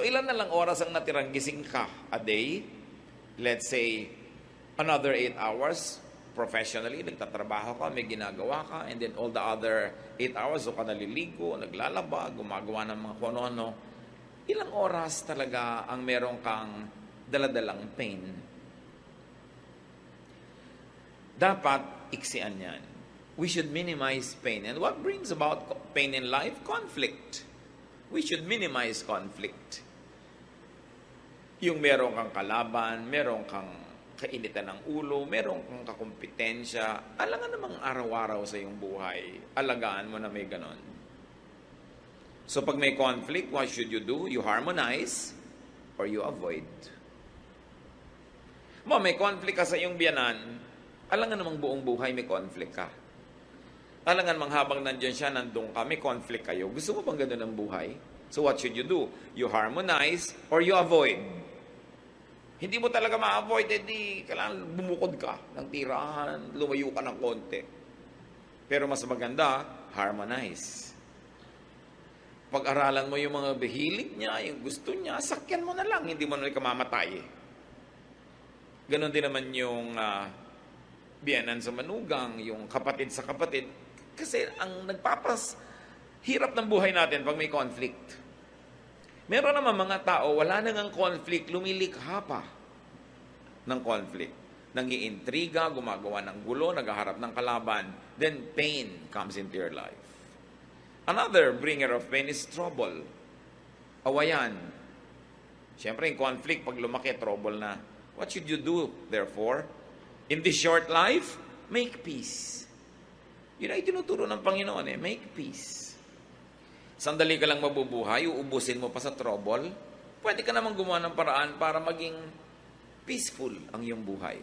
ilan na lang oras ang natirang gising ka a day? Let's say, another 8 hours professionally, nagtatrabaho ka, may ginagawa ka, and then all the other 8 hours, so ka naliligo, naglalaba, gumagawa ng mga kung ano. Ilang oras talaga ang meron kang daladalang pain? Dapat iksian yan. We should minimize pain. And what brings about pain in life? Conflict. We should minimize conflict. Yung meron kang kalaban, meron kang kainitan ng ulo, meron kang kakumpetensya, alangan namang araw-araw sa iyong buhay. Alagaan mo na may ganon. So pag may conflict, what should you do? You harmonize or you avoid. May conflict ka sa iyong biyanan, alangan namang buong buhay may conflict ka. Alangan mang habang nandiyan siya, nandun ka, may conflict kayo. Gusto mo bang gano'n ang buhay? So what should you do? You harmonize or you avoid. Hindi mo talaga ma-avoid, edi kailangan bumukod ka ng tirahan, lumayo ka ng konti. Pero mas maganda, harmonize. Pag-aralan mo yung mga hilig niya, yung gusto niya, sakyan mo na lang, hindi mo na kamamatay. Ganon din naman yung biyanan sa manugang, yung kapatid sa kapatid. Kasi ang hirap ng buhay natin pag may conflict. Meron naman mga tao, wala nang conflict, lumilikha pa ng conflict. Nangiintriga, gumagawa ng gulo, naghaharap ng kalaban. Then pain comes into your life. Another bringer of pain is trouble. Awayan. Siyempre, yung conflict, pag lumaki, trouble na. What should you do, therefore? In this short life, make peace. Yun ay tinuturo ng Panginoon make peace. Sandali ka lang mabubuhay, uubusin mo pa sa trouble, pwede ka namang gumawa ng paraan para maging peaceful ang iyong buhay.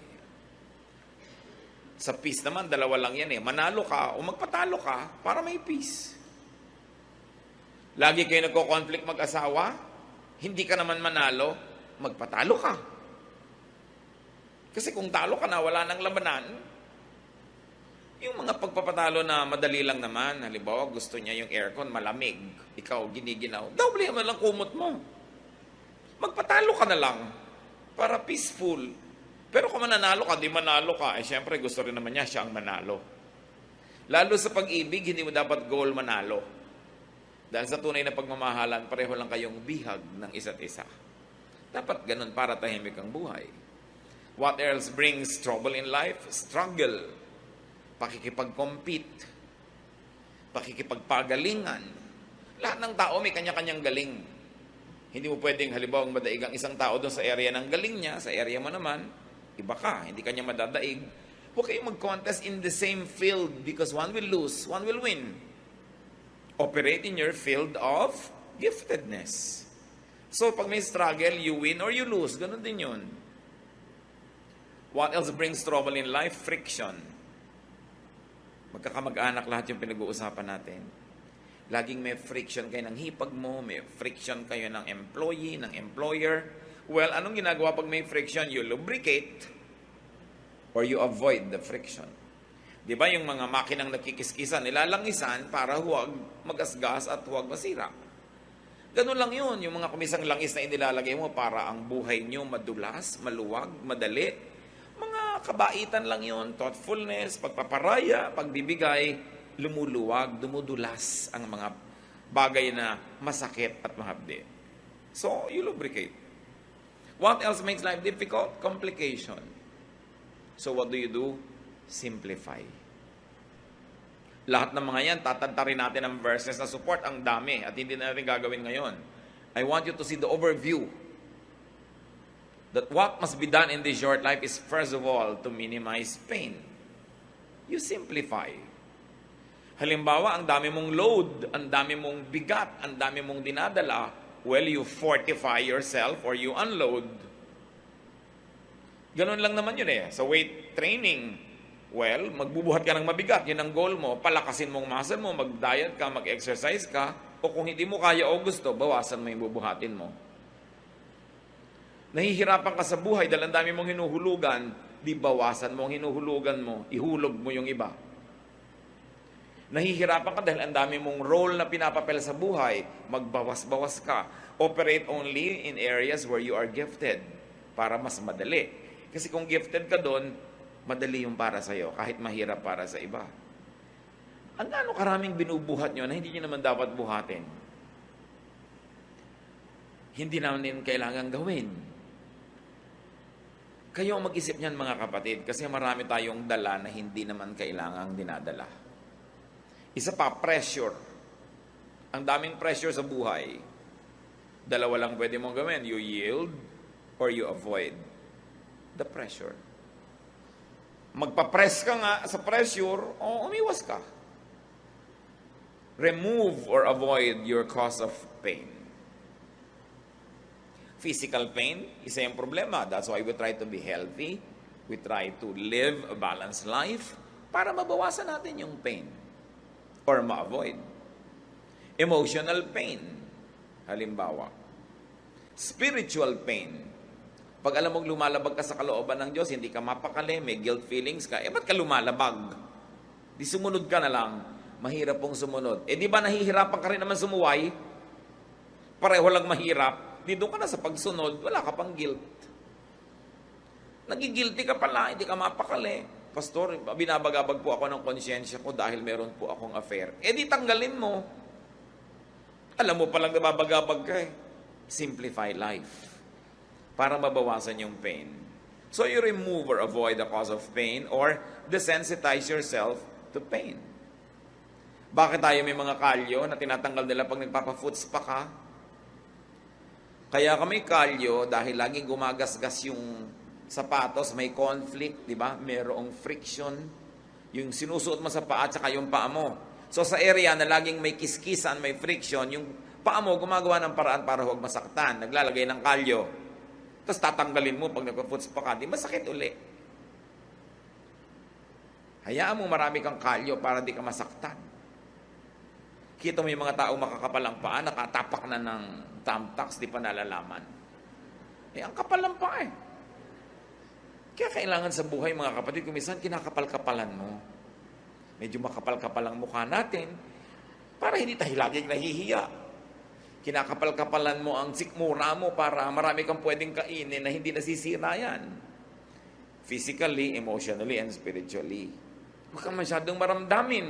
Sa peace naman, dalawa lang yan manalo ka o magpatalo ka para may peace. Lagi kayo nagko-conflict mag-asawa, hindi ka naman manalo, magpatalo ka. Kasi kung talo ka na, wala nang labanan. Yung mga pagpapatalo na madali lang naman, halimbawa gusto niya yung aircon malamig, ikaw giniginaw, doble mo lang kumot mo. Magpatalo ka na lang para peaceful. Pero kung mananalo ka, di manalo ka, syempre gusto rin naman niya siya ang manalo. Lalo sa pag-ibig, hindi mo dapat goal manalo. Dahil sa tunay na pagmamahalan, pareho lang kayong bihag ng isa't isa. Dapat ganun para tahimik ang buhay. What else brings trouble in life? Struggle. Pakikipag-compete, pakikipagpagalingan. Lahat ng tao may kanya-kanyang galing. Hindi mo pwedeng halimbawa madaig ang isang tao doon sa area ng galing niya, sa area mo naman, iba ka, hindi kanya madadaig. Huwag kayong mag-contest in the same field because one will lose, one will win. Operate in your field of giftedness. So pag may struggle, you win or you lose. Ganun din yun. What else brings trouble in life? Friction. Magkakamag-anak lahat yung pinag-uusapan natin. Laging may friction kayo ng hipag mo, may friction kayo ng employee, ng employer. Well, anong ginagawa pag may friction? You lubricate or you avoid the friction. Di ba yung mga makinang nagkikiskisan, nilalangisan para huwag magasgas at huwag masira. Ganun lang yun, yung mga kumisang langis na inilalagay mo para ang buhay nyo madulas, maluwag, madali. Mga kabaitan lang yun, thoughtfulness, pagpaparaya, pagbibigay, lumuluwag, dumudulas ang mga bagay na masakit at mahapdi. So, you lubricate. What else makes life difficult? Complication. So, what do? Simplify. Lahat ng mga yan, tatantarin natin ang verses na support, ang dami, at hindi na natin gagawin ngayon. I want you to see the overview. That what must be done in this short life is first of all to minimize pain. You simplify. Halimbawa, ang dami mong load, ang dami mong bigat, ang dami mong dinadala, well, you fortify yourself or you unload. Ganun lang naman yun Sa weight training, well, magbubuhat ka ng mabigat, yun ang goal mo, palakasin mong muscle mo, mag-diet ka, mag-exercise ka, o kung hindi mo kaya o gusto, bawasan mo yung bubuhatin mo. Nahihirapan ka sa buhay dahil ang dami mong hinuhulugan, di bawasan mo ang hinuhulugan mo, ihulog mo yung iba. Nahihirapan ka dahil ang dami mong role na pinapapel sa buhay, magbawas-bawas ka. Operate only in areas where you are gifted para mas madali. Kasi kung gifted ka doon, madali yung para sa'yo, kahit mahirap para sa iba. Ang gaano karaming binubuhat nyo na hindi nyo naman dapat buhatin. Hindi namin kailangan gawin. Kayo ang mag-isip niyan mga kapatid, kasi marami tayong dala na hindi naman kailangang dinadala. Isa pa, pressure. Ang daming pressure sa buhay. Dalawa lang pwede mong gawin. You yield or you avoid the pressure. Magpa-press ka nga sa pressure o umiwas ka. Remove or avoid your cause of pain. Physical pain, isa yung problema. That's why we try to be healthy. We try to live a balanced life para mabawasan natin yung pain or ma-avoid. Emotional pain, halimbawa. Spiritual pain. Pag alam mong lumalabag ka sa kalooban ng Diyos, hindi ka mapakali, may guilt feelings ka, ba't ka lumalabag? Di sumunod ka na lang. Mahirap pong sumunod. Di ba nahihirapan ka rin naman sumuway? Pareho lang mahirap. Di doon ka na sa pagsunod, wala ka pang guilt. Nagigilty ka pala, hindi ka mapakali. Pastor, binabagabag po ako ng konsyensya ko dahil meron po akong affair. Di tanggalin mo. Alam mo palang nababagabag ka eh. Simplify life para mabawasan yung pain. So you remove or avoid the cause of pain or desensitize yourself to pain. Bakit tayo may mga kalyo na tinatanggal nila pag nagpapa-foot spa ka? Kaya kami kalyo dahil laging gumagasgas yung sapatos, may conflict, di ba? Merong friction. Yung sinusuot mo sa paa at saka yung paa mo. So sa area na laging may kiskisan, may friction, yung paa mo gumagawa ng paraan para huwag masaktan. Naglalagay ng kalyo. Tapos tatanggalin mo pag nagpa-foot spa ka, di masakit uli. Hayaan mo marami kang kalyo para di ka masaktan. Kita mo yung mga tao makakapalang paa, nakatapak na ng thumbtacks, di pa nalalaman. Ang kapal lang paa eh. Kaya kailangan sa buhay mga kapatid, kung minsan kinakapal-kapalan mo. Medyo makapal-kapal ang mukha natin para hindi tayo laging nahihiya. Kinakapal-kapalan mo ang sikmura mo para marami kang pwedeng kainin na hindi nasisira yan. Physically, emotionally, and spiritually. Huwag kang masyadong maramdamin.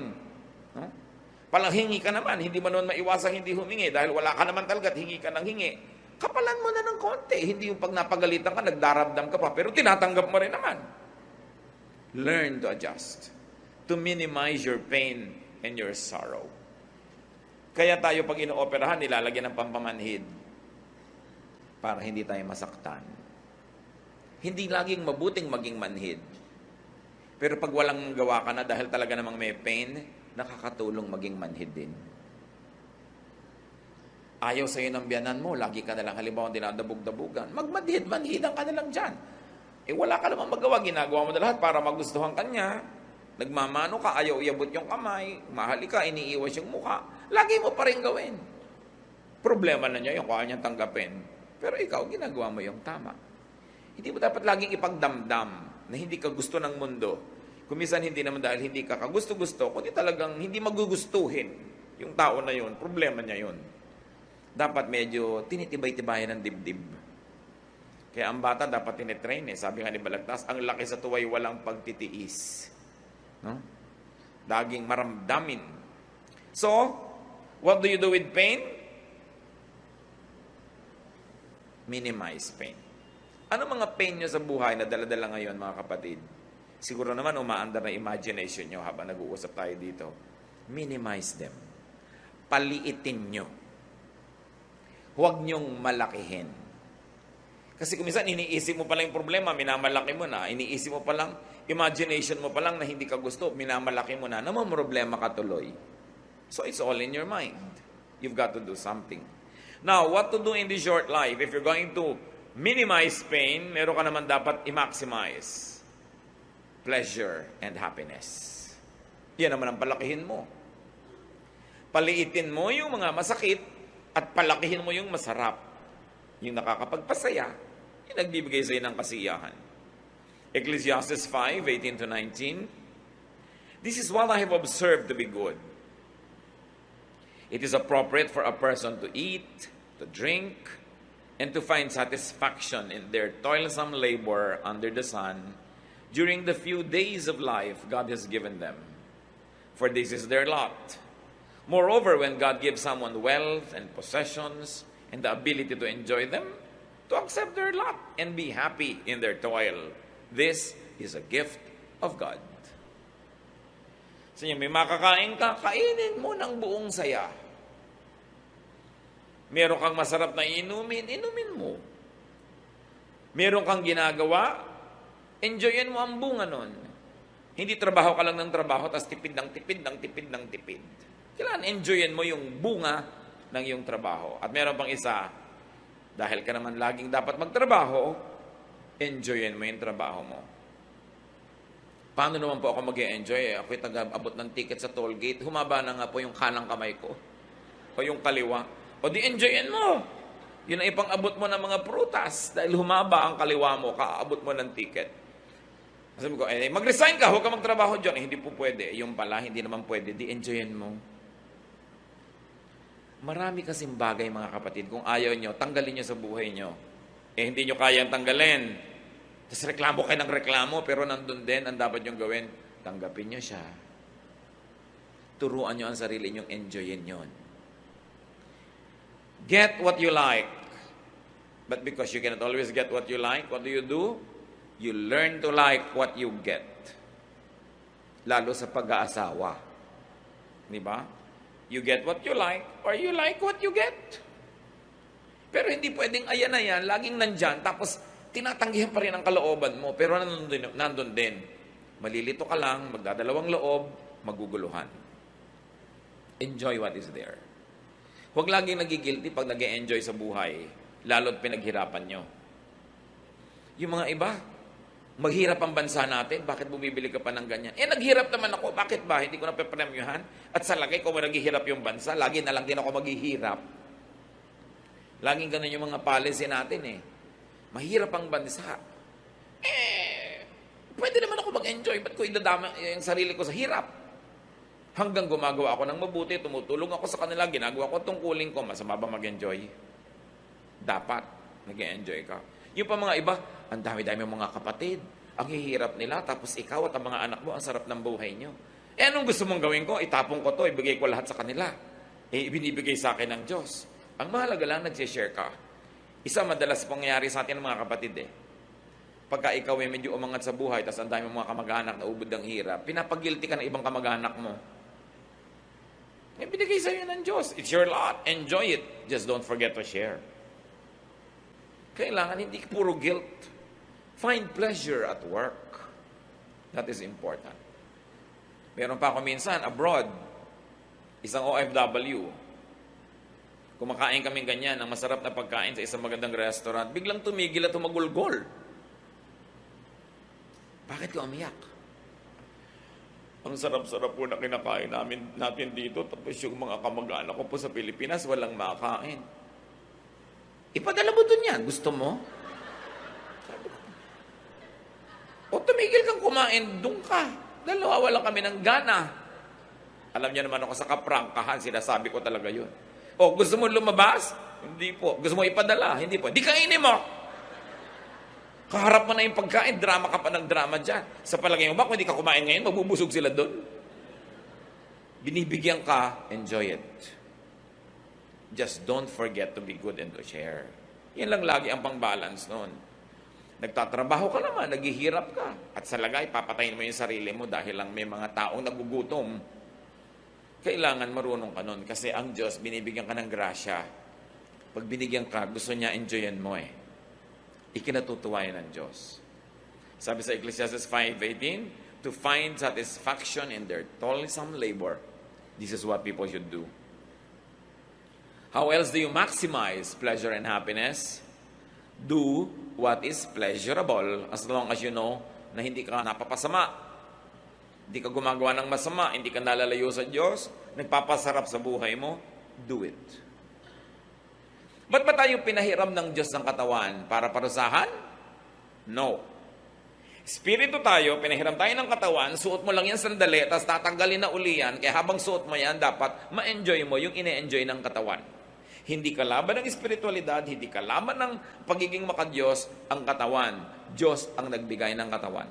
No? Palang hingi ka naman, hindi mo naman maiwasang hindi humingi dahil wala ka naman talaga at hingi ka ng hingi. Kapalan mo na ng konti. Hindi yung pag napagalitan ka, nagdaramdam ka pa, pero tinatanggap mo rin naman. Learn to adjust. To minimize your pain and your sorrow. Kaya tayo pag inooperahan, nilalagyan ng pampamanhid para hindi tayo masaktan. Hindi laging mabuting maging manhid. Pero pag walang gawa ka na dahil talaga namang may pain, nakakatulong maging manhid din. Ayaw sa'yo ng biyanan mo, lagi ka nalang halimbawa dinadabog-dabugan, manhidan ka na lang dyan. Wala ka namang magawa, ginagawa mo na lahat para magustuhan kanya. Nagmamano ka, ayaw iabot yung kamay, mahali ka, iniiwas yung mukha. Lagi mo pa rin gawin. Problema na niya yung kaya niyang tanggapin. Pero ikaw, ginagawa mo yung tama. Hindi mo dapat laging ipagdamdam na hindi ka gusto ng mundo. Kung minsan hindi naman dahil hindi ka kagusto-gusto, kundi talagang hindi magugustuhin yung tao na yun. Problema niya yun. Dapat medyo tinitibay-tibayan ng dibdib. Kaya ang bata dapat tinitrain eh. Sabi nga ni Balagtas, ang laki sa tuway walang pagtitiis. No? Daging maramdamin. So, what do you do with pain? Minimize pain. Ano mga pain nyo sa buhay na dala-dala ngayon mga kapatid? Siguro naman umaandar na imagination nyo habang nag-uusap tayo dito. Minimize them. Paliitin nyo. Huwag nyong malakihin. Kasi kung minsan iniisip mo palang yung problema, minamalaki mo na. Iniisip mo palang, imagination mo palang na hindi ka gusto, minamalaki mo na. Naman problema ka tuloy. So it's all in your mind. You've got to do something. Now, what to do in this short life? If you're going to minimize pain, meron ka naman dapat i-maximize pleasure and happiness. Yan naman ang palakihin mo. Paliitin mo yung mga masakit at palakihin mo yung masarap. Yung nakakapagpasaya, yung nagbibigay sa'yo ng kasiyahan. Ecclesiastes 5:18-19, this is what I have observed to be good. It is appropriate for a person to eat, to drink, and to find satisfaction in their toilsome labor under the sun during the few days of life God has given them. For this is their lot. Moreover, when God gives someone wealth and possessions and the ability to enjoy them, to accept their lot and be happy in their toil. This is a gift of God. Sa inyo, may makakain ka, kainin mo ng buong saya. Meron kang masarap na inumin, inumin mo. Meron kang ginagawa, enjoyin mo ang bunga nun. Hindi trabaho ka lang ng trabaho, tapos tipid ng tipid ng tipid ng tipid. Kailangan enjoyin mo yung bunga ng iyong trabaho. At meron pang isa, dahil ka naman laging dapat magtrabaho, enjoyin mo yung trabaho mo. Paano naman po ako mag-enjoy? Ako'y taga-abot ng ticket sa toll gate, humaba na nga po yung kanang kamay ko. O yung kaliwa. O di enjoyin mo. Yun ang ipang-abot mo ng mga prutas. Dahil humaba ang kaliwa mo, kaabot mo ng ticket. Sabi ko, mag-resign ka, huwag ka magtrabaho dyan. Hindi po pwede. Yung pala, hindi naman pwede. Di enjoyin mo. Marami kasing bagay, mga kapatid. Kung ayaw nyo, tanggalin nyo sa buhay nyo. Hindi nyo kayang tanggalin. Tapos reklamo kayo ng reklamo, pero nandun din ang dapat nyong gawin. Tanggapin nyo siya. Turuan nyo ang sarili nyong enjoyin yon. Get what you like. But because you cannot always get what you like, what do? You learn to like what you get. Lalo sa pag-aasawa. Di ba? You get what you like, or you like what you get. Pero hindi pwedeng ayan na yan, laging nandyan, tapos tinatanggihan pa rin ang kalooban mo, pero nandun din. Malilito ka lang, magdadalawang loob, maguguluhan. Enjoy what is there. Huwag laging nagigilty pag nag-e-enjoy sa buhay, lalo't pinaghirapan nyo. Yung mga iba, maghirap ang bansa natin, bakit bumibili ka pa ng ganyan? Naghirap naman ako, bakit ba? Hindi ko na pepremyohan. At sa lagay, kung naghihirap yung bansa, lagi na lang din ako maghihirap. Laging ganun yung mga policy natin Mahirap ang bansa. Pwede naman ako mag-enjoy. Ba't ko idadama yung sarili ko sa hirap? Hanggang gumagawa ako ng mabuti, tumutulong ako sa kanila, ginagawa ko tungkulin ko, masama ba mag-enjoy? Dapat, nag-enjoy ka. Yung pa mga iba, ang dami-dami mga kapatid, ang hihirap nila, tapos ikaw at ang mga anak mo, ang sarap ng buhay nyo. Anong gusto mong gawin ko? Itapong ko to, ibigay ko lahat sa kanila. Ibinibigay sa akin ng Diyos. Ang mahalaga lang, nag-share ka. Isa madalas pangyayari sa atin ng mga kapatid Pagka ikaw ay medyo umangat sa buhay, tapos ang dami mga kamag-anak na ubod ng hirap, pinapagilty ka ng ibang kamag-anak mo. Binigay sa'yo ng Diyos. It's your lot. Enjoy it. Just don't forget to share. Kailangan hindi puro guilt. Find pleasure at work. That is important. Meron pa ako minsan, abroad, isang OFW, kumakain kaming ganyan, ng masarap na pagkain sa isang magandang restaurant, biglang tumigil at tumagulgol. Bakit ka umiyak? Ang sarap-sarap po na kinakain natin dito, tapos yung mga kamag-anak ko po sa Pilipinas, walang makakain. Ipadala mo dun yan. Gusto mo? Sabi ko. O tumigil kang kumain, dun ka. Dahil nawawala kami ng gana. Alam niya naman ako sa kaprangkahan, sinasabi ko talaga yun. O, gusto mo lumabas? Hindi po. Gusto mo ipadala? Hindi po. Di kainin mo! Kaharap mo na yung pagkain, drama ka pa ng drama dyan. Sa palagay mo ba, kung hindi ka kumain ngayon, mabubusog sila doon? Binibigyan ka, enjoy it. Just don't forget to be good and to share. Yan lang lagi ang pang-balance noon. Nagtatrabaho ka naman, naghihirap ka. At sa lagay, papatayin mo yung sarili mo dahil lang may mga taong nagugutom. Kailangan marunong ka nun kasi ang Diyos, binibigyan ka ng grasya. Pag binigyan ka, gusto niya enjoyin mo Ikinatutuwa yan ng Diyos. Sabi sa Ecclesiastes 5:18, to find satisfaction in their toilsome labor. This is what people should do. How else do you maximize pleasure and happiness? Do what is pleasurable as long as you know na hindi ka napapasama. Hindi ka gumagawa ng masama, hindi ka nalalayo sa Diyos, nagpapasarap sa buhay mo, do it. Ba't ba tayo pinahiram ng Diyos ng katawan? Para parusahan? No. Espiritu tayo, pinahiram tayo ng katawan, suot mo lang yan sandali, tapos tatanggalin na uli yan, kaya habang suot mo yan, dapat ma-enjoy mo yung ine-enjoy ng katawan. Hindi kalaban ng espiritualidad, hindi kalaban ng pagiging makadiyos ang katawan. Diyos ang nagbigay ng katawan.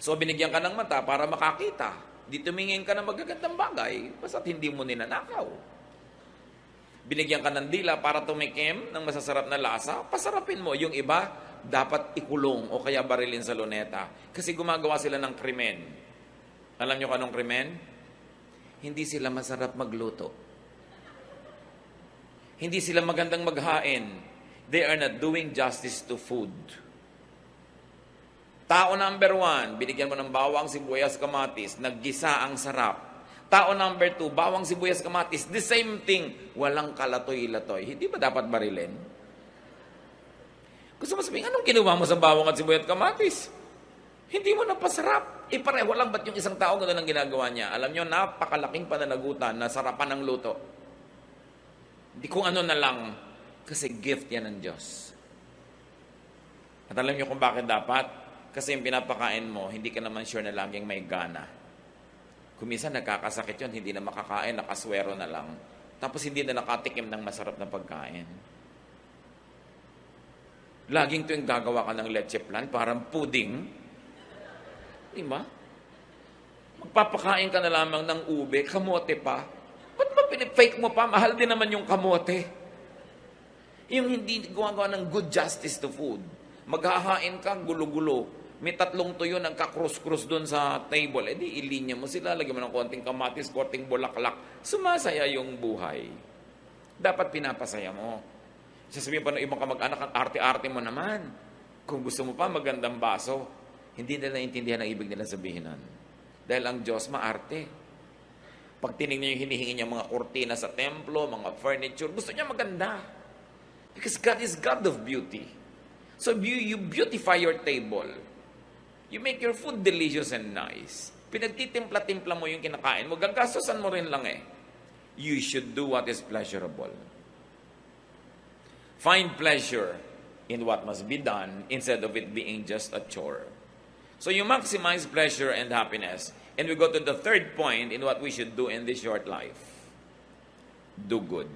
So binigyan ka ng mata para makakita. Di tumingin ka ng magagandang bagay, basta't hindi mo ninanakaw. Binigyan ka ng dila para tumikim ng masasarap na lasa, pasarapin mo. Yung iba, dapat ikulong o kaya barilin sa luneta. Kasi gumagawa sila ng krimen. Alam nyo anong krimen? Hindi sila masarap magluto. Hindi sila magandang maghain. They are not doing justice to food. Tao number 1, binigyan mo ng bawang, sibuyas, kamatis, naggisa ang sarap. Tao number 2, bawang, sibuyas, kamatis, the same thing, walang kalatoy-latoy. Hindi ba dapat barilin? Gusto mo sabihin, anong ginawa mo sa bawang at sibuyas at kamatis? Hindi mo napasarap. Pareho lang ba't yung isang tao gano'n ang ginagawa niya? Alam nyo, napakalaking pananagutan na sarapan ng luto. Hindi kung ano na lang, kasi gift yan ng Diyos. At alam nyo kung bakit dapat? Kasi yung pinapakain mo, hindi ka naman sure na laging may gana. Kung minsan nagkakasakit yun, hindi na makakain, nakaswero na lang. Tapos hindi na nakatikim ng masarap na pagkain. Laging tuwing gagawa ka ng leche plan, parang pudding. Di ba? Magpapakain ka na lamang ng ube, kamote pa. Ba't ba pinipake mo pa? Mahal din naman yung kamote. Yung hindi gumagawa ng good justice to food. Maghahain ka, gulo-gulo. May 3 tuyo nagka-cross-cross doon sa table. Di ilinya mo sila, lagyan mo ng konting kamatis, konting bulaklak. Sumasaya yung buhay. Dapat pinapasaya mo. Sasabihin pa ng ibang kamag-anak, ang arte-arte mo naman. Kung gusto mo pa, magandang baso. Hindi nila naintindihan ang ibig nila sabihin nun. Dahil ang Diyos maarte. Pag tinignan niyo yung hinihingi niya mga kurtina sa templo, mga furniture, gusto niya maganda. Because God is God of beauty. So you beautify your table. You make your food delicious and nice. Pinagtitimpla-timpla mo yung kinakain mo, gagastosan mo rin lang eh. You should do what is pleasurable. Find pleasure in what must be done instead of it being just a chore. So you maximize pleasure and happiness. And we go to the third point in what we should do in this short life. Do good.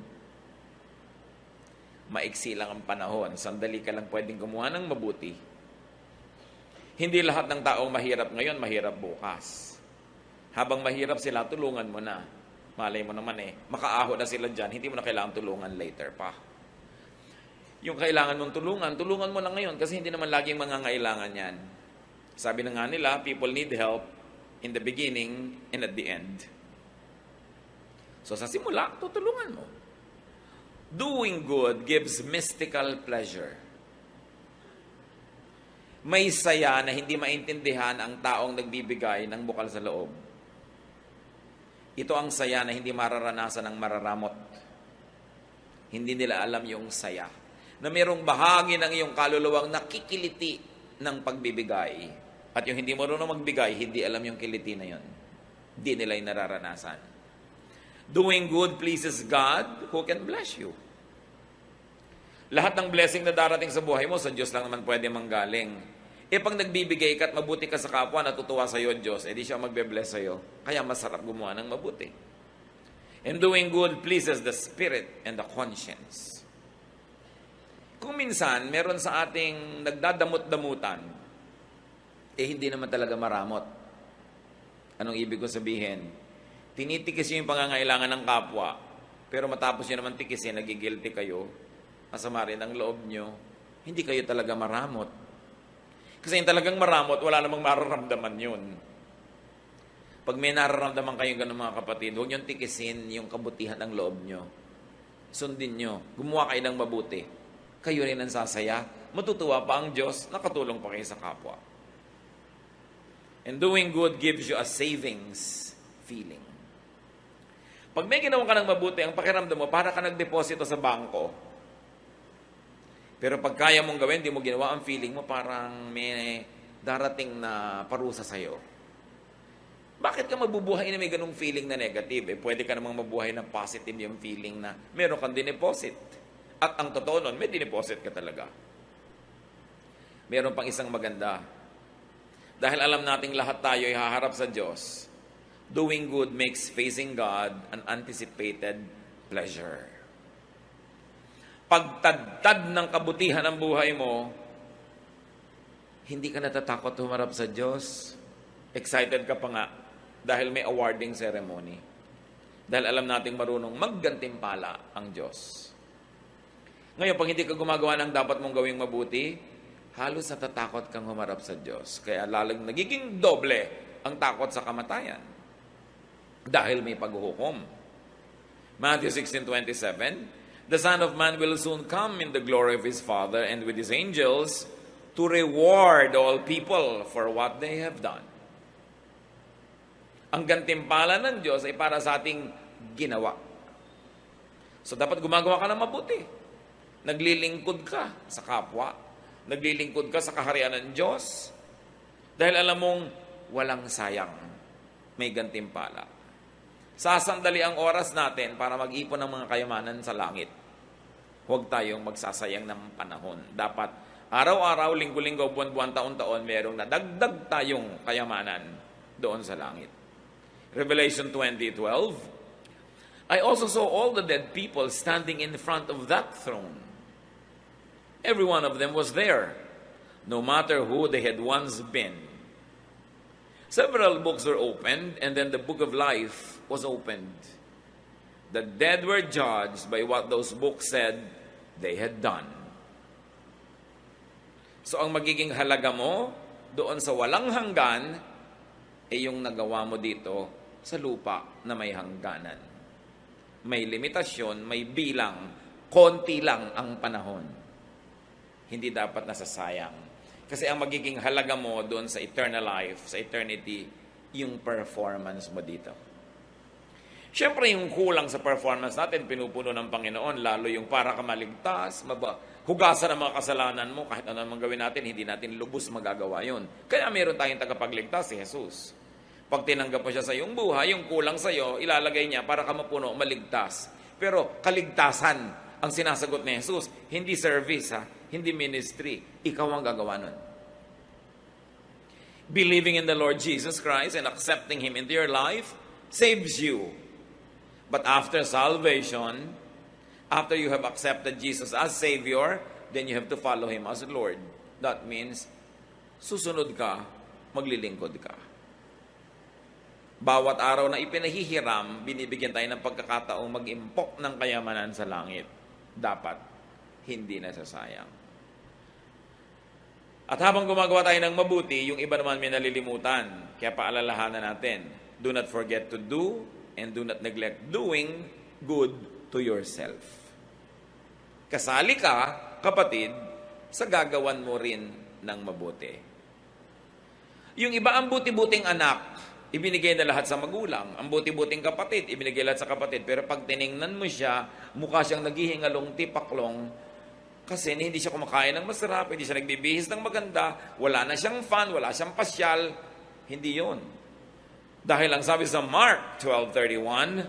Maiksi lang ang panahon. Sandali ka lang pwedeng gumawa ng mabuti. Hindi lahat ng taong mahirap ngayon, mahirap bukas. Habang mahirap sila, tulungan mo na. Malay mo naman makaaho na sila dyan, hindi mo na kailangan tulungan later pa. Yung kailangan mong tulungan mo na ngayon kasi hindi naman laging mangangailangan yan. Sabi na nga nila, people need help in the beginning and at the end. So sa simula, tutulungan mo. Doing good gives mystical pleasure. May saya na hindi maintindihan ang taong nagbibigay ng bukal sa loob. Ito ang saya na hindi mararanasan ng mararamot. Hindi nila alam yung saya. Na mayroong bahagi ng iyong kaluluwang nakikiliti ng pagbibigay. At yung hindi marunong magbigay, hindi alam yung kiliti na yun. Hindi nila yung nararanasan. Doing good pleases God who can bless you. Lahat ng blessing na darating sa buhay mo, sa Diyos lang naman pwede manggaling. Pag nagbibigay ka at mabuti ka sa kapwa, natutuwa sa iyo Diyos, di siya magbe-bless sa iyo. Kaya masarap gumawa ng mabuti. And doing good pleases the spirit and the conscience. Kung minsan, meron sa ating nagdadamot-damutan, hindi naman talaga maramot. Anong ibig ko sabihin? Tinitikis yung pangangailangan ng kapwa, pero matapos nyo naman tikisin, nagigilty kayo, masama rin ang loob nyo, hindi kayo talaga maramot. Kasi yung talagang maramot, wala namang mararamdaman yun. Pag may nararamdaman kayong ganun mga kapatid, huwag niyong tikisin yung kabutihan ng loob nyo. Sundin nyo. Gumawa kayo ng mabuti. Kayo rin ang sasaya. Matutuwa pa ang Diyos, nakatulong pa kayo sa kapwa. And doing good gives you a savings feeling. Pag may ginawa ka ng mabuti, ang pakiramdam mo, para ka nagdeposito sa bangko. Pero pag kaya mong gawin, di mo ginawa, ang feeling mo parang may darating na parusa sa'yo. Bakit ka mabubuhay na may ganung feeling na negative? Pwede ka namang mabuhay na positive yung feeling na meron kang dineposit. At ang totoo nun, may dineposit ka talaga. Meron pang isang maganda. Dahil alam nating lahat tayo ay haharap sa Diyos, doing good makes facing God an anticipated pleasure. Pagtadtad ng kabutihan ng buhay mo, hindi ka natatakot humarap sa Diyos. Excited ka pa nga dahil may awarding ceremony. Dahil alam nating marunong maggantimpala ang Diyos. Ngayon, pag hindi ka gumagawa ng dapat mong gawing mabuti, halos natatakot kang humarap sa Diyos. Kaya lalang nagiging doble ang takot sa kamatayan. Dahil may paghuhukom. Matthew 16:27, the Son of Man will soon come in the glory of His Father and with His angels to reward all people for what they have done. Ang gantimpala ng Diyos ay para sa ating ginawa. So dapat gumagawa ka ng mabuti. Naglilingkod ka sa kapwa. Naglilingkod ka sa kaharian ng Diyos. Dahil alam mong walang sayang. May gantimpala. Sasandali ang oras natin para mag-ipon ng mga kayamanan sa langit. Huwag tayong magsasayang ng panahon. Dapat araw-araw, linggo-linggo, buwan-buwan, taon-taon, merong nadagdag tayong kayamanan doon sa langit. Revelation 20:12, I also saw all the dead people standing in front of that throne. Every one of them was there, no matter who they had once been. Several books were opened, and then the book of life was opened. The dead were judged by what those books said they had done. So ang magiging halaga mo doon sa walang hanggan ay yung nagawa mo dito sa lupa na may hangganan. May limitasyon, may bilang, konti lang ang panahon. Hindi dapat nasasayang. Kasi ang magiging halaga mo doon sa eternal life, sa eternity, yung performance mo dito. Siyempre, yung kulang sa performance natin, pinupuno ng Panginoon, lalo yung para ka maligtas, hugasan ang mga kasalanan mo, kahit ano naman gawin natin, hindi natin lubos magagawa yun. Kaya meron tayong tagapagligtas, si Jesus. Pag tinanggap mo siya sa iyong buhay, yung kulang sa iyo, ilalagay niya para ka mapuno, maligtas. Pero kaligtasan ang sinasagot ni Jesus, hindi service, hindi ministry. Ikaw ang gagawa nun. Believing in the Lord Jesus Christ and accepting Him into your life saves you. But after salvation, after you have accepted Jesus as Savior, then you have to follow Him as Lord. That means, susunod ka, maglilingkod ka. Bawat araw na ipinahihiram, binibigyan tayo ng pagkakataong mag-impok ng kayamanan sa langit. Dapat, hindi nasasayang. At habang gumagawa tayo ng mabuti, yung iba naman may nalilimutan. Kaya paalalahanan natin, do not forget to do and do not neglect doing good to yourself. Kasali ka, kapatid, sa gagawan mo rin ng mabuti. Yung iba ang buti-buting anak, ibinigay na lahat sa magulang. Ang buti-buting kapatid, ibinigay lahat sa kapatid. Pero pag tiningnan mo siya, mukha siyang naghihingalong tipaklong kasi hindi siya kumakain ng masarap, hindi siya nagbibihis ng maganda, wala na siyang fun, wala siyang pasyal. Hindi yun. Dahil ang sabi sa Mark 12:31,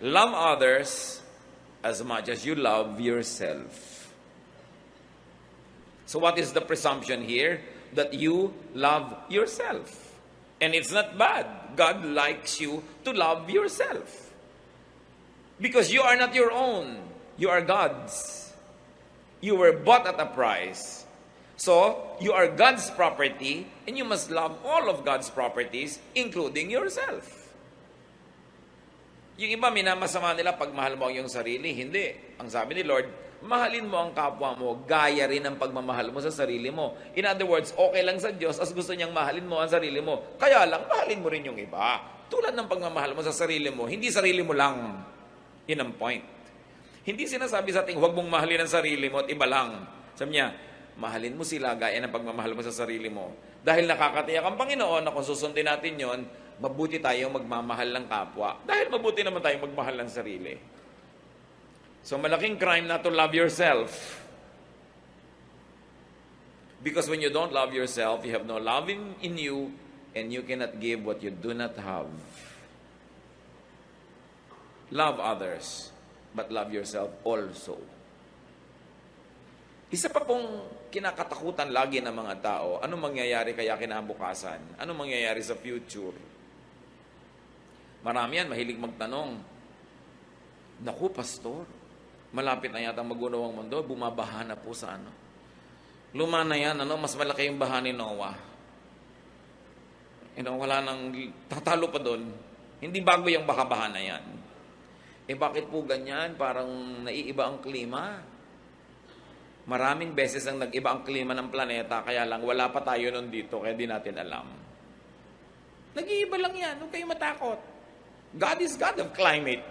love others as much as you love yourself. So what is the presumption here? That you love yourself. And it's not bad. God likes you to love yourself. Because you are not your own. You are God's. You were bought at a price. So, you are God's property, and you must love all of God's properties, including yourself. Yung iba, minamasama nila pag mahal mo ang iyong sarili. Hindi. Ang sabi ni Lord, mahalin mo ang kapwa mo, gaya rin ang pagmamahal mo sa sarili mo. In other words, okay lang sa Diyos as gusto niyang mahalin mo ang sarili mo. Kaya lang, mahalin mo rin yung iba. Tulad ng pagmamahal mo sa sarili mo, hindi sarili mo lang. Yun ang point. Hindi sinasabi sa ating, huwag mong mahalin ang sarili mo at iba lang. Sabi niya, mahalin mo sila gaya ng pagmamahal mo sa sarili mo. Dahil nakakatiyak ang Panginoon na kung susundin natin yon, mabuti tayong magmamahal ng kapwa. Dahil mabuti naman tayong magmahal ng sarili. So malaking crime na to love yourself. Because when you don't love yourself, you have no love in you, and you cannot give what you do not have. Love others, but love yourself also. Isa pa pong kinakatakutan lagi ng mga tao, anong mangyayari kaya kinabukasan? Anong mangyayari sa future? Marami yan, mahilig magtanong. Naku, pastor, malapit na yata mag-unaw ang mundo, bumabaha na po sa ano. Luma na yan, mas malaki yung baha ni Noah. Wala nang tatalo pa doon. Hindi bago yung baha-baha na yan. Bakit po ganyan? Parang naiiba ang klima. Maraming beses ang nag-iba ang klima ng planeta, kaya lang wala pa tayo nun dito, kaya di natin alam. Nag-iiba lang yan, huwag kayong matakot. God is God of climate.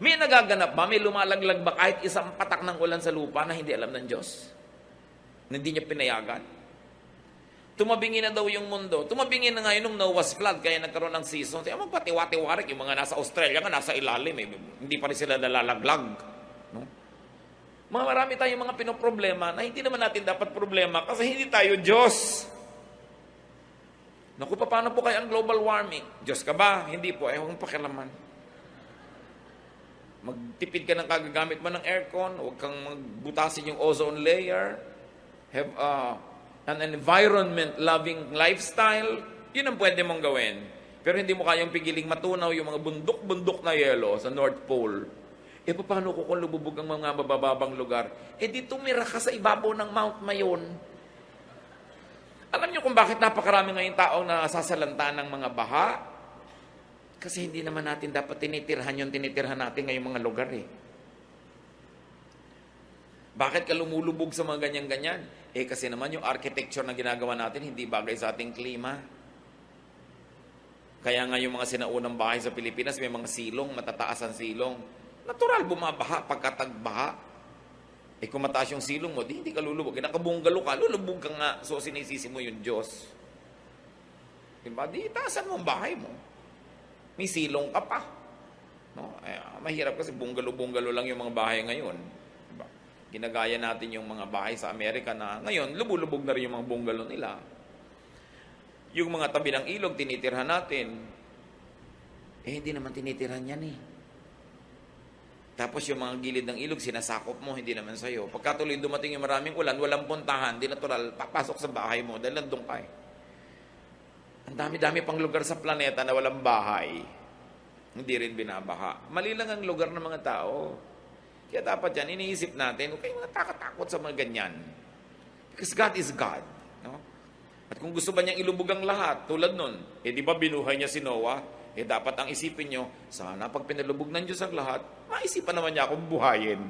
May nagaganap ba? May lumalaglag ba kahit isang patak ng ulan sa lupa na hindi alam ng Diyos? Na hindi niya pinayagan? Tumabingi na daw yung mundo. Tumabingi na ngayon nung Noah's flood, kaya nagkaroon ng season. Kaya magpatiwa-tiwarik, yung mga nasa Australia nga, nasa ilalim, hindi pa rin sila nalalaglag. No? Marami tayong mga pinoproblema na hindi naman natin dapat problema kasi hindi tayo Diyos. Naku, paano po kaya ang global warming? Diyos ka ba? Hindi po, huwag pakialaman. Magtipid ka ng kagagamit mo ng aircon, huwag kang magbutasin yung ozone layer, have an environment-loving lifestyle, yun ang pwede mong gawin. Pero hindi mo kayang pigiling matunaw yung mga bundok-bundok na yelo sa North Pole. Paano ko kung lububog ang mga mabababang lugar? Di tumira ka sa ibabaw ng Mount Mayon. Alam niyo kung bakit napakarami ngayong taong nasasalanta ng mga baha? Kasi hindi naman natin dapat tinitirhan yung tinitirhan natin ngayong mga lugar Bakit ka lumulubog sa mga ganyan-ganyan? Kasi naman yung architecture na ginagawa natin hindi bagay sa ating klima. Kaya nga yung mga sinaunang bahay sa Pilipinas, may mga silong, matataas ang silong. Natural, bumabaha pagkatagbaha. Kung mataas yung silong mo, hindi ka lulubog. Nakabunggalo ka, lulubog ka nga. So, sinisisi mo yung Diyos. Diba? Di taasan mo ang bahay mo. May silong ka pa. No? Mahirap kasi bunggalo-bunggalo lang yung mga bahay ngayon. Diba? Ginagaya natin yung mga bahay sa Amerika na ngayon, lubog-lubog na rin yung mga bunggalo nila. Yung mga tabi ng ilog, tinitirhan natin. Hindi naman tinitirhan yan Tapos yung mga gilid ng ilog, sinasakop mo, hindi naman sa'yo. Pagkatuloy dumating yung maraming ulan, walang puntahan, di natural, papasok sa bahay mo dahil nandun ka Ang dami-dami pang lugar sa planeta na walang bahay. Hindi rin binabaha. Mali lang ang lugar ng mga tao. Kaya dapat yan, iniisip natin, huwag kayong mga takot sa mga ganyan. Because God is God. No? At kung gusto ba niyang ilubog ang lahat, tulad nun, di ba binuhay niya si Noah? Dapat ang isipin nyo, sana pag pinalubog ng Diyos ang lahat, maisipan naman niya akong buhayin.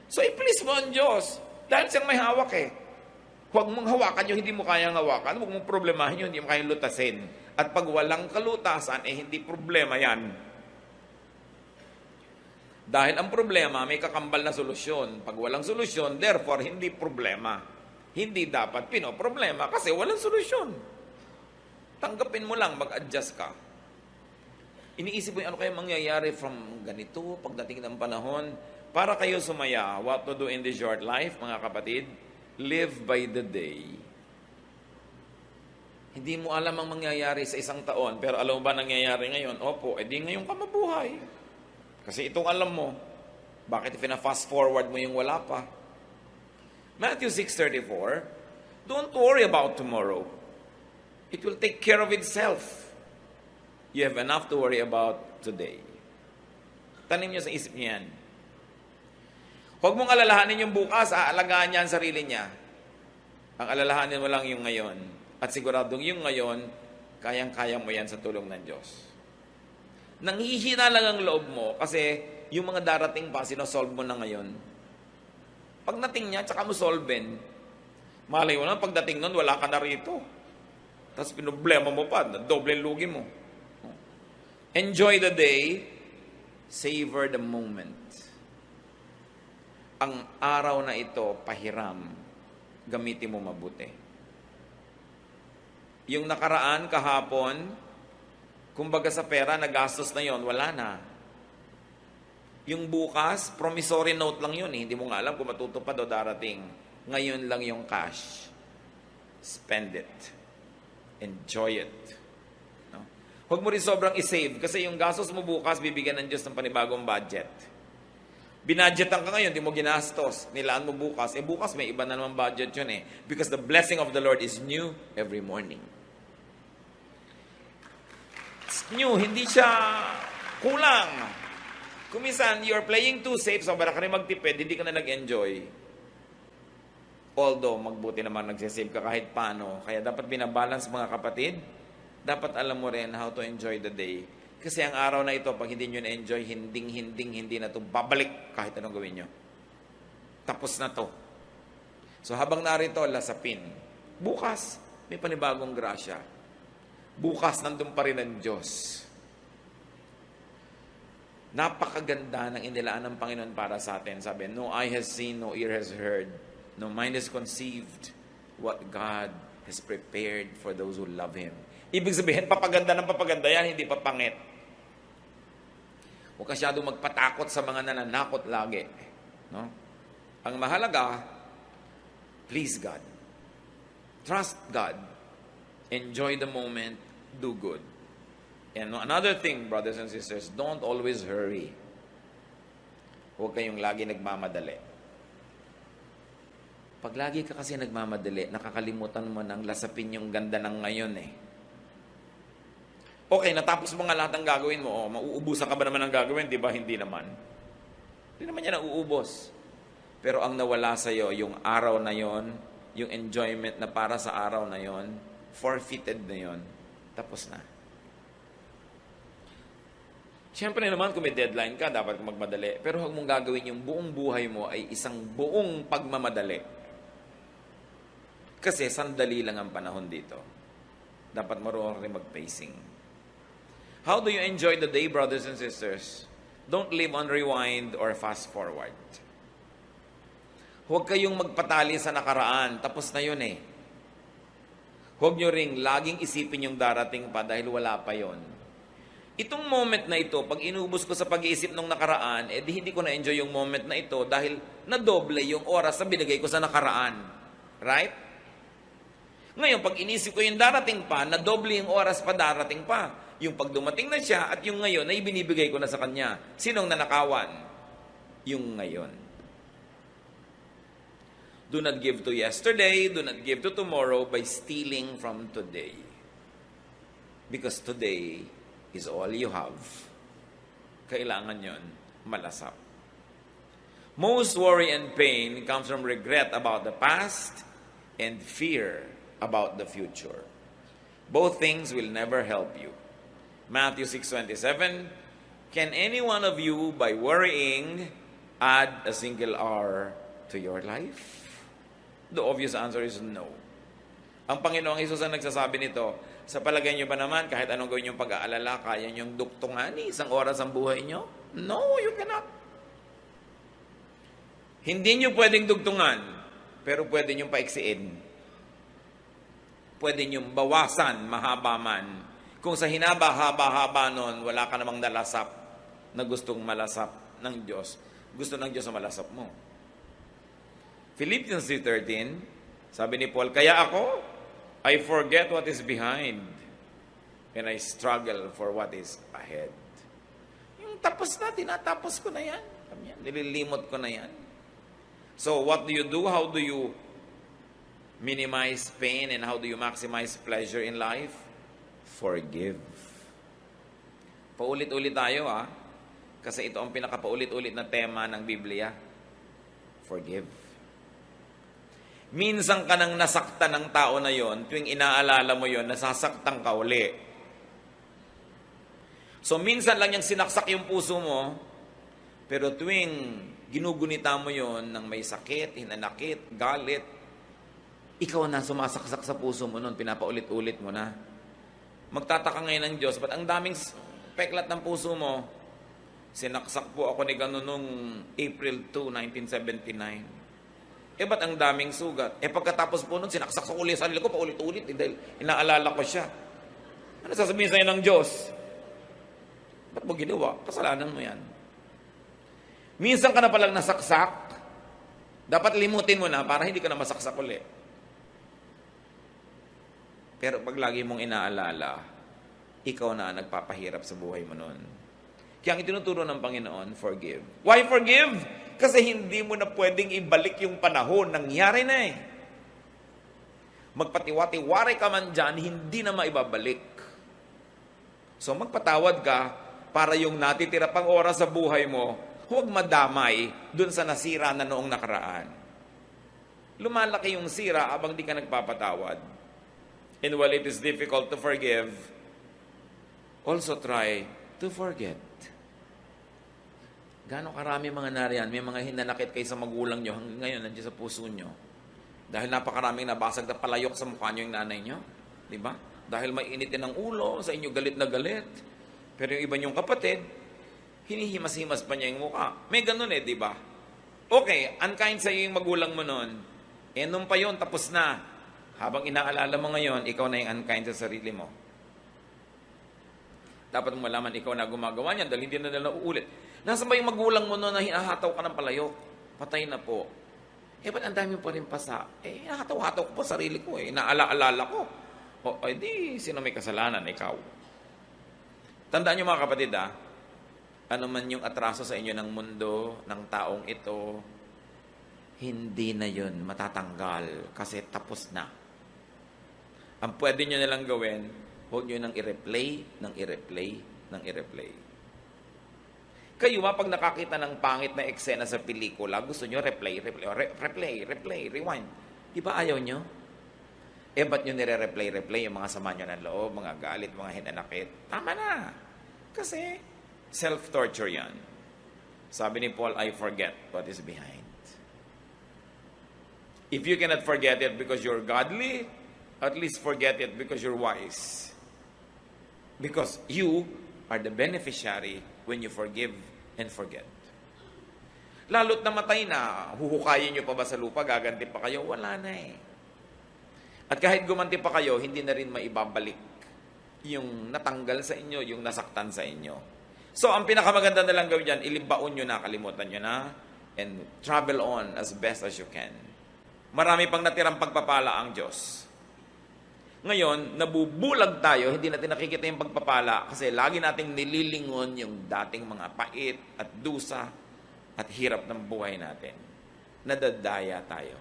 So, i-please mo ang Diyos. Dahil siyang may hawak Huwag mong hawakan yung hindi mo kayang hawakan. Huwag mong problemahin yung hindi mo kayang lutasin. At pag walang kalutasan, hindi problema yan. Dahil ang problema, may kakambal na solusyon. Pag walang solusyon, therefore, hindi problema. Hindi dapat pinoproblema kasi walang solusyon. Tanggapin mo lang, mag-adjust ka. Iniisip mo ano kayo mangyayari from ganito, pagdating ng panahon, para kayo sumaya, what to do in this short life, mga kapatid, live by the day. Hindi mo alam ang mangyayari sa isang taon, pero alam mo ba nangyayari ngayon? Opo, di ngayon ka mabuhay. Kasi itong alam mo, bakit fast forward mo yung wala pa? Matthew 6:34, don't worry about tomorrow. It will take care of itself. You have enough to worry about today. Tanim niyo sa isip niya yan. Huwag mong alalahanin yung bukas, aalagaan niya ang sarili niya. Ang alalahanin mo lang yung ngayon. At siguradong yung ngayon, kayang-kaya mo yan sa tulong ng Diyos. Nanghihina lang ang loob mo kasi yung mga darating pa, sinosolve mo na ngayon. Pagdating niya, tsaka mo solven. Malay mo na, pagdating nun, wala ka na rito. Tapos pinoblema mo pa, doble lugi mo. Enjoy the day, savor the moment. Ang araw na ito, pahiram, gamitin mo mabuti. Yung nakaraan, kahapon, kumbaga sa pera, nagastos na yon, wala na. Yung bukas, promissory note lang yun Hindi mo nga alam kung matutupad o darating. Ngayon lang yung cash. Spend it. Enjoy it. Huwag mo rin sobrang isave kasi yung gastos mo bukas, bibigyan ng Diyos ng panibagong budget. Binadgetan ka ngayon, di mo ginastos. Nilaan mo bukas. Bukas may iba na naman budget yun Because the blessing of the Lord is new every morning. It's new, hindi siya kulang. Kung minsan, you're playing too safe, so para ka rin magtipid, hindi ka na nag-enjoy. Although, magbuti naman nagsisave ka kahit paano. Kaya dapat binabalance mga kapatid. Dapat alam mo rin how to enjoy the day. Kasi ang araw na ito, pag hindi nyo na-enjoy, hindi na ito babalik kahit anong gawin nyo. Tapos na to. So habang narito, lasapin. Bukas, may panibagong grasya. Bukas, nandun pa rin ang Diyos. Napakaganda ng inilaan ng Panginoon para sa atin. Sabi, no eye has seen, no ear has heard, no mind has conceived what God has prepared for those who love Him. Ibig sabihin, papaganda ng papaganda yan, hindi papangit. Huwag kasyadong magpatakot sa mga nananakot lagi. No? Ang mahalaga, please God. Trust God. Enjoy the moment. Do good. And another thing, brothers and sisters, don't always hurry. Huwag kayong lagi nagmamadali. Pag lagi ka kasi nagmamadali, nakakalimutan mo nang lasapin yung ganda ng ngayon eh. Okay, natapos mo nga lahat ng gagawin mo. Mauubusan ka ba naman ng gagawin? Di ba? Hindi naman. Hindi naman yan nauubos. Pero ang nawala sa'yo, yung araw na yon, yung enjoyment na para sa araw na yon, forfeited na yon, tapos na. Siyempre naman, kung may deadline ka, dapat kang magmadali. Pero huwag mong gagawin yung buong buhay mo ay isang buong pagmamadali. Kasi sandali lang ang panahon dito. Dapat marunong rin mag-pacing. How do you enjoy the day, brothers and sisters? Don't live on rewind or fast forward. Huwag kayong magpatali sa nakaraan. Tapos na yun eh. Huwag nyo ring laging isipin yung darating pa dahil wala pa yon. Itong moment na ito, pag inubos ko sa pag-iisip nung nakaraan, hindi ko na-enjoy yung moment na ito dahil nadoble yung oras na binigay ko sa nakaraan. Right? Ngayon, pag inisip ko yung darating pa, nadoble yung oras pa darating pa. Yung pag dumating na siya at yung ngayon na ibinibigay ko na sa kanya. Sinong nanakawan? Yung ngayon. Do not give to yesterday, do not give to tomorrow by stealing from today. Because today is all you have. Kailangan yon malasap. Most worry and pain comes from regret about the past and fear about the future. Both things will never help you. Matthew 6:27, can any one of you, by worrying, add a single hour to your life? The obvious answer is no. Ang Panginoong Hesus ang nagsasabi nito, sa palagay nyo ba naman, kahit anong gawin yung pag-aalala, kaya nyo yung duktungan, isang oras ang buhay nyo? No, you cannot. Hindi nyo pwedeng dugtungan, pero pwede nyo paiksiin. Pwede nyo bawasan, mahaba man. Kung sa hinaba-haba-haba nun, wala ka namang nalasap na gustong malasap ng Diyos. Gusto ng Diyos na malasap mo. Philippians 3:13, sabi ni Paul, kaya ako, I forget what is behind and I struggle for what is ahead. Yung tapos na, tinatapos ko na yan. Nililimot ko na yan. So, what do you do? How do you minimize pain and how do you maximize pleasure in life? Forgive. Paulit-ulit tayo kasi ito ang pinakapaulit-ulit na tema ng Biblia. Forgive. Minsan ka nang nasaktan ng tao na yon, tuwing inaalala mo yon, nasasaktan ka uli. So minsan lang yung sinaksak yung puso mo, pero tuwing ginugunita mo yon ng may sakit, hinanakit, galit, ikaw na sumasaksak sa puso mo nun, pinapaulit-ulit mo na. Magtataka ngayon ng Diyos, ba't ang daming peklat ng puso mo? Sinaksak po ako ni Gano nung April 2, 1979. Ba't ang daming sugat? Pagkatapos po nun, sinaksak ko ulit sa sarili ko, paulit-ulit, dahil inaalala ko siya. Ano sasabihin sa'yo ng Diyos? Ba't mo ginawa? Kasalanan mo yan. Minsan ka na palang nasaksak, dapat limutin mo na para hindi ka na masaksak ulit. Pero pag lagi mong inaalala, ikaw na nagpapahirap sa buhay mo nun. Kaya ang itinuturo ng Panginoon, forgive. Why forgive? Kasi hindi mo na pwedeng ibalik yung panahon. Nangyari na eh. Magpatiwati-wari ka man dyan, hindi na maibabalik. So magpatawad ka, para yung natitira pang oras sa buhay mo, huwag madamay dun sa nasira na noong nakaraan. Lumalaki yung sira abang di ka nagpapatawad. And while it is difficult to forgive, also try to forget. Gaano karami mga nariyan, may mga hinanakit kayo sa magulang nyo, hanggang ngayon nandiyan sa puso nyo. Dahil napakaraming nabasag na palayok sa mukha nyo yung nanay nyo. Di ba? Dahil may initin ng ulo, sa inyo galit na galit. Pero yung iba nyong kapatid, hinihimas-himas pa niya yung mukha. May ganun di ba? Okay, unkind sa iyo yung magulang mo noon. Nung pa yun, tapos na. Habang inaalala mo ngayon, ikaw na yung unkind sa sarili mo. Dapat mo malaman ikaw na gumagawa niyan dahil hindi na nila uulit. Nasaan ba yung magulang mo noon na hinahataw ka ng palayok? Patay na po. Ba't ang dami pa rin pasa? Hinahataw-hataw ko po sarili ko Naala-alala ko. Di, sino may kasalanan? Ikaw. Tandaan niyo mga kapatid ano man yung atraso sa inyo ng mundo, ng taong ito, hindi na yun matatanggal kasi tapos na. Ang pwede nyo nalang gawin, huwag nyo nang i-replay, Kayo pag nakakita ng pangit na eksena sa pelikula, gusto nyo replay, rewind. Di ba ayaw nyo? Ba't nyo nire-replay yung mga sama nyo ng loob, mga galit, mga hinanakit? Tama na. Kasi self-torture yan. Sabi ni Paul, I forget what is behind. If you cannot forget it because you're godly, at least forget it because you're wise. Because you are the beneficiary when you forgive and forget. Lalo't namatay na, huhukayin nyo pa ba sa lupa, gaganti pa kayo? Wala na At kahit gumanti pa kayo, hindi na rin maibabalik yung natanggal sa inyo, yung nasaktan sa inyo. So, ang pinakamaganda na lang gawin dyan, ilibaon nyo na, kalimutan nyo na, and travel on as best as you can. Marami pang natirang pagpapala ang Diyos. Ngayon, nabubulag tayo, hindi natin nakikita yung pagpapala kasi lagi nating nililingon yung dating mga pait at dusa at hirap ng buhay natin. Nadadaya tayo.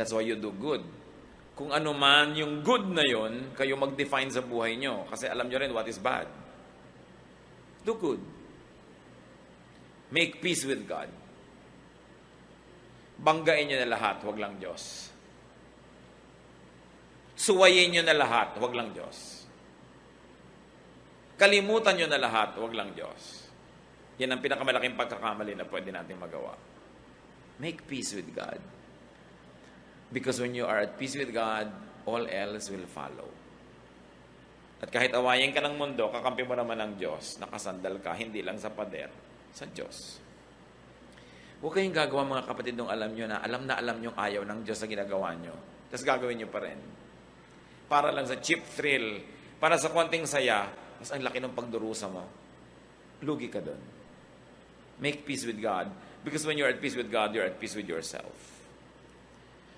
That's why you do good. Kung ano man yung good na yon, kayo mag-define sa buhay nyo. Kasi alam nyo rin what is bad. Do good. Make peace with God. Banggain nyo na lahat, wag lang Diyos. Suwayin nyo na lahat, wag lang Diyos. Kalimutan nyo na lahat, wag lang Diyos. Yan ang pinakamalaking pagkakamali na pwede natin magawa. Make peace with God. Because when you are at peace with God, all else will follow. At kahit awayin ka ng mundo, kakampi mo naman ng Diyos, nakasandal ka, hindi lang sa pader, sa Diyos. Huwag kayong gagawa mga kapatid nung alam nyo ayaw ng Diyos sa ginagawa nyo. Tapos gagawin nyo pa rin. Para lang sa cheap thrill, para sa konting saya, mas ang laki ng pagdurusa mo. Lugi ka doon. Make peace with God. Because when you're at peace with God, you're at peace with yourself.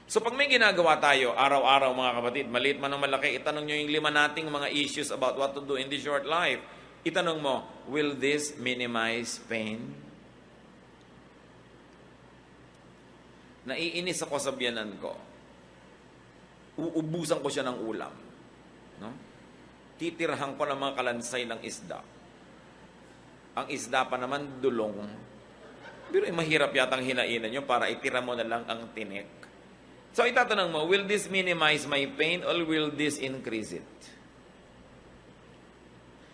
So pag may ginagawa tayo, araw-araw mga kapatid, maliit man o malaki, itanong nyo yung 5 nating mga issues about what to do in this short life. Itanong mo, will this minimize pain? Naiinis ako sa biyanan ko. Uubusan ko siya ng ulam. No? Titirahan ko ng mga kalansay ng isda. Ang isda pa naman dulong. Pero mahirap yatang hinainan nyo para itira mo na lang ang tinik. So itatanong mo, will this minimize my pain or will this increase it?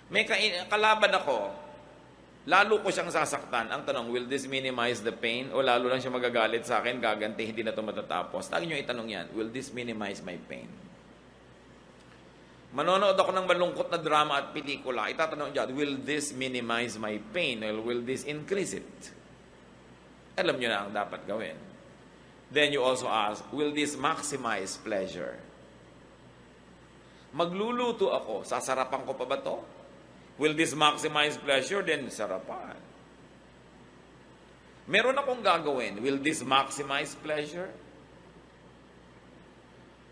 May kalaban ako lalo ko siyang sasaktan. Ang tanong, will this minimize the pain? O lalo lang siya magagalit sa akin, gaganti, hindi na ito matatapos? Lagi nyo itanong yan, will this minimize my pain? Manonood ako ng malungkot na drama at pelikula, itatanong dyan, will this minimize my pain? Or will this increase it? Alam nyo na ang dapat gawin. Then you also ask, will this maximize pleasure? Magluluto ako, sasarapan ko pa ba to? Will this maximize pleasure? Then sarapan. Meron akong gagawin, will this maximize pleasure?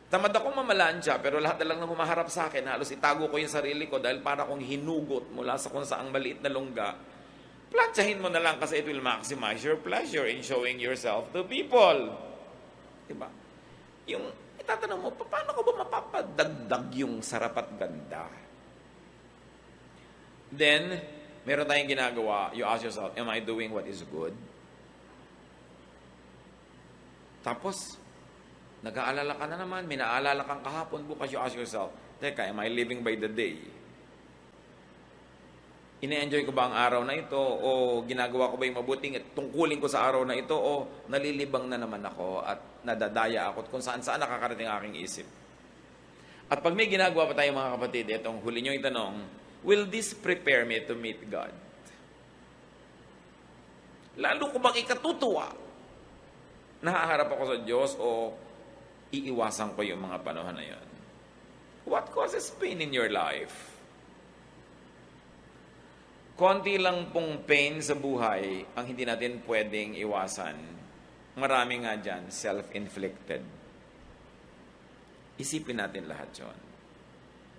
Tamad akong mamalansya, pero lahat na lang na humaharap sa akin, halos itago ko yung sarili ko dahil para akong hinugot mula sa kung saang maliit na lungga. Plansyahin mo na lang kasi it will maximize your pleasure in showing yourself to people. Diba? Yung itatanong mo, paano ko ba mapapadagdag yung sarap at ganda? Then, meron tayong ginagawa, you ask yourself, am I doing what is good? Tapos, nag-aalala ka na naman, may naalala kang kahapon, bukas you ask yourself, teka, am I living by the day? Ine-enjoy ko ba ang araw na ito? O ginagawa ko ba yung mabuting tungkulin ko sa araw na ito? O nalilibang na naman ako at nadadaya ako at kung saan-saan nakakarating aking isip? At pag may ginagawa pa tayo mga kapatid, itong huli nyo itanong, will this prepare me to meet God? Lalo ko bang ikatutuwa? Nahaharap ako sa Diyos o iiwasan ko yung mga panahon na yun? What causes pain in your life? Konti lang pong pain sa buhay ang hindi natin pwedeng iwasan. Marami nga dyan, self-inflicted. Isipin natin lahat yun.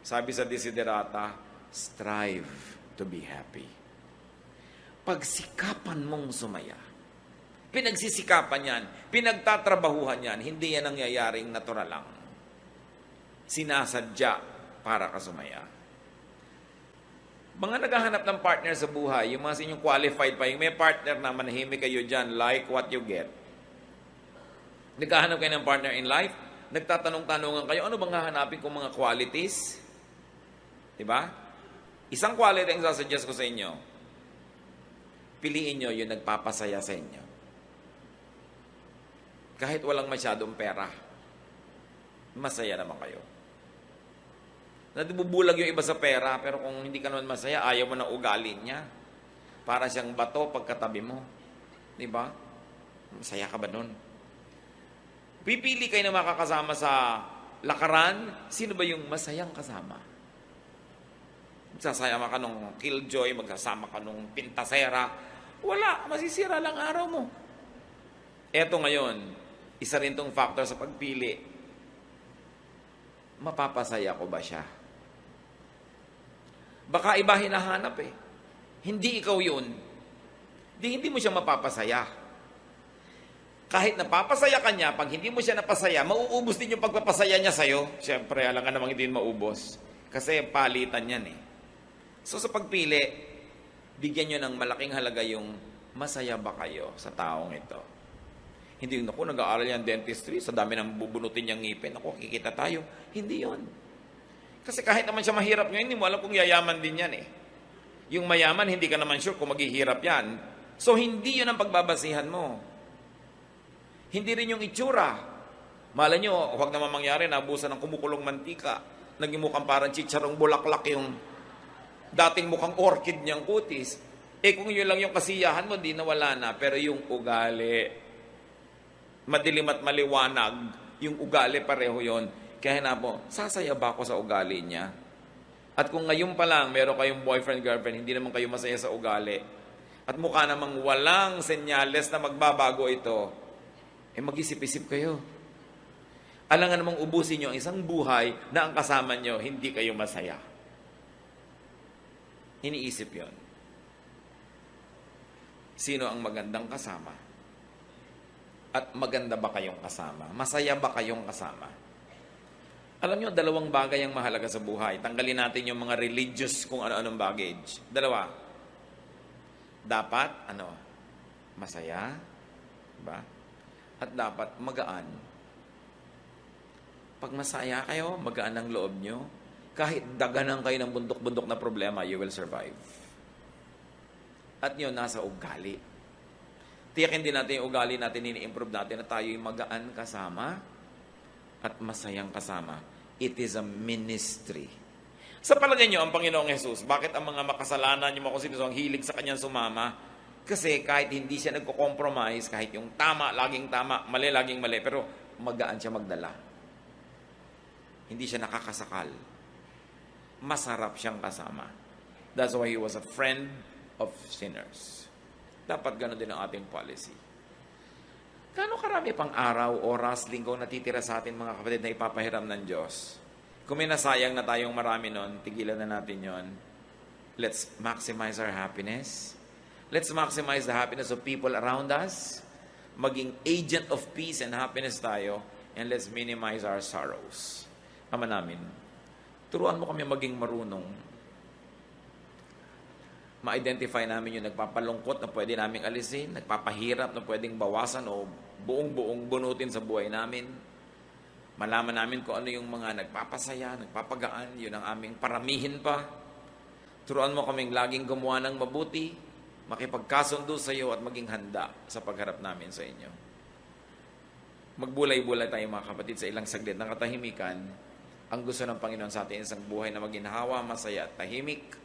Sabi sa Desiderata, strive to be happy. Pagsikapan mong sumaya. Pinagsisikapan yan, pinagtatrabahuhan yan, hindi yan nangyayaring natural lang. Sinasadya para ka sumaya. Mga naghahanap ng partner sa buhay, yung mga sinyong qualified pa, yung may partner na manahimik kayo dyan, like what you get. Naghahanap kayo ng partner in life, nagtatanong-tanongan kayo, ano bang hahanapin kong mga qualities? Diba? Isang quality ang sasuggest ko sa inyo, piliin nyo yung nagpapasaya sa inyo. Kahit walang masyadong pera, masaya naman kayo. Nadibubulag yung iba sa pera, pero kung hindi ka naman masaya, ayaw mo ng ugali niya. Para siyang bato pagkatabi mo. Diba? Masaya ka ba nun? Pipili kayo na makakasama sa lakaran, sino ba yung masayang kasama? Magsasama ka nung killjoy, magsasama ka nung pintasera. Wala, masisira lang araw mo. Eto ngayon, isa rin tong factor sa pagpili. Mapapasaya ko ba siya? Baka iba hinahanap eh. Hindi ikaw yun. Hindi mo siya mapapasaya. Kahit napapasaya ka niya, pag hindi mo siya napasaya, mauubos din yung pagpapasaya niya sa'yo. Siyempre, alam ka namang hindi maubos. Kasi palitan yan eh. So sa pagpili, bigyan nyo ng malaking halaga yung masaya ba kayo sa taong ito. Hindi yun, ako nag-aaral yan dentistry, sa dami ng bubunutin niyang ngipin, ako kikita tayo. Hindi yun. Kasi kahit naman siya mahirap ngayon, hindi mo alam kung yayaman din yan eh. Yung mayaman, hindi ka naman sure kung maghihirap yan. So hindi yun ang pagbabasihan mo. Hindi rin yung itsura. Malay nyo, huwag naman mangyari, nabusan ng kumukulong mantika. Naging mukhang parang chicharong bulaklak yung dating mukhang orchid niyang kutis. Eh kung yun lang yung kasiyahan mo, di nawala na. Pero yung ugali, madilim at maliwanag, yung ugali pareho yon. Kaya na po, sasaya ba ako sa ugali niya? At kung ngayon pa lang, meron kayong boyfriend, girlfriend, hindi naman kayo masaya sa ugali, at mukha namang walang senyales na magbabago ito, eh mag-isip-isip kayo. Alangan namang ubusin nyo ang isang buhay na ang kasama nyo, hindi kayo masaya. Iniisip yon. Sino ang magandang kasama? At maganda ba kayong kasama? Masaya ba kayong kasama? Alam nyo, dalawang bagay ang mahalaga sa buhay. Tanggalin natin yung mga religious kung ano-anong baggage. Dalawa. Dapat, masaya. Diba? At dapat magaan. Pag masaya kayo, magaan ang loob nyo, kahit daganan kayo ng bundok-bundok na problema, you will survive. At yun, nasa ugali. Tiyakin din natin yung ugali natin, ini-improve natin na tayo'y magaan kasama at masayang kasama. It is a ministry. Sa palagay nyo, ang Panginoong Jesus, bakit ang mga makasalanan, yung mga kung sino ang hilig sa kanyang sumama? Kasi kahit hindi siya nagko-compromise, kahit yung tama, laging tama, mali, laging mali, pero magaan siya magdala. Hindi siya nakakasakal. Masarap siyang kasama. That's why he was a friend of sinners. Dapat gano'n din ang ating policy. Kano karami pang araw, oras, linggo natitira sa atin mga kapatid na ipapahiram ng Diyos? Kung may nasayang na tayong marami nun, tigilan na natin yon. Let's maximize our happiness. Let's maximize the happiness of people around us. Maging agent of peace and happiness tayo. And let's minimize our sorrows. Ama namin, turuan mo kami maging marunong. Ma-identify namin yung nagpapalungkot na pwede naming alisin, nagpapahirap na pwedeng bawasan o buong-buong bunutin sa buhay namin. Malaman namin kung ano yung mga nagpapasaya, nagpapagaan, yun ang aming paramihin pa. Turuan mo kaming laging gumawa ng mabuti, makipagkasundo sa iyo at maging handa sa pagharap namin sa inyo. Magbulay-bulay tayo mga kapatid sa ilang saglit ng katahimikan. Ang gusto ng Panginoon sa atin isang buhay na maginhawa, masaya at tahimik.